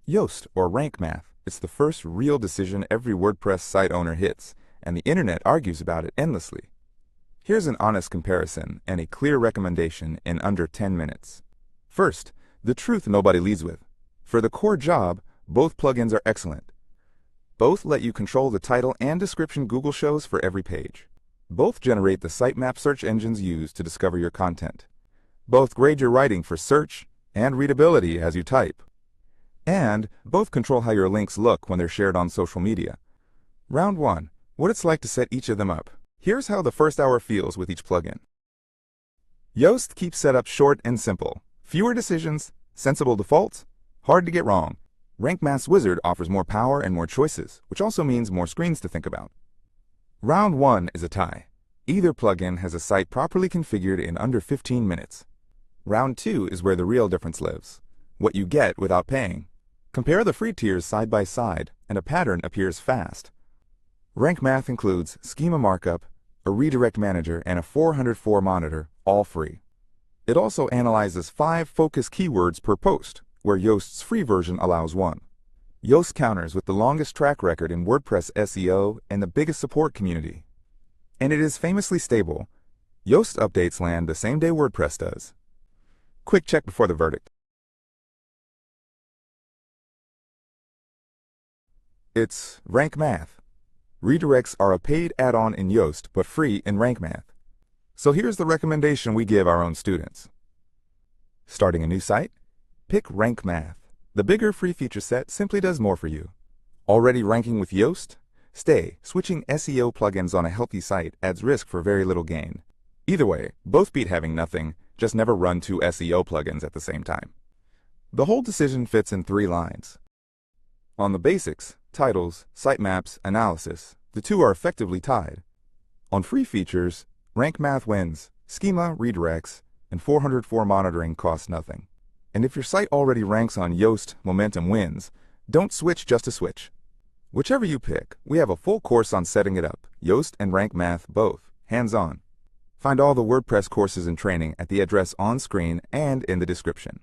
Yoast, or rank math, it's the first real decision every WordPress site owner hits, and the internet argues about it endlessly. Here's an honest comparison and a clear recommendation in under 10 minutes. First, the truth nobody leads with. For the core job, both plugins are excellent. Both let you control the title and description Google shows for every page. Both generate the sitemap search engines use to discover your content. Both grade your writing for search and readability as you type. And both control how your links look when they're shared on social media. Round 1. What it's like to set each of them up. Here's how the first hour feels with each plugin. Yoast keeps setup short and simple. Fewer decisions, sensible defaults, hard to get wrong. Rank Math's Wizard offers more power and more choices, which also means more screens to think about. Round 1 is a tie. Either plugin has a site properly configured in under 15 minutes. Round 2 is where the real difference lives. What you get without paying. Compare the free tiers side by side, and a pattern appears fast. Rank Math includes schema markup, a redirect manager, and a 404 monitor, all free. It also analyzes 5 focus keywords per post, where Yoast's free version allows 1. Yoast counters with the longest track record in WordPress SEO and the biggest support community. And it is famously stable. Yoast updates land the same day WordPress does. Quick check before the verdict. It's Rank Math. Redirects are a paid add-on in Yoast, but free in Rank Math. So here's the recommendation we give our own students. Starting a new site? Pick Rank Math. The bigger free feature set simply does more for you. Already ranking with Yoast? Stay. Switching SEO plugins on a healthy site adds risk for very little gain. Either way, both beat having nothing, just never run 2 SEO plugins at the same time. The whole decision fits in 3 lines. On the basics, titles, sitemaps, analysis, the 2 are effectively tied. On free features, Rank Math wins, schema, redirects, and 404 monitoring costs nothing. And if your site already ranks on Yoast, momentum wins. Don't switch just to switch. Whichever you pick, we have a full course on setting it up, Yoast and Rank Math both, hands-on. Find all the WordPress courses and training at the address on screen and in the description.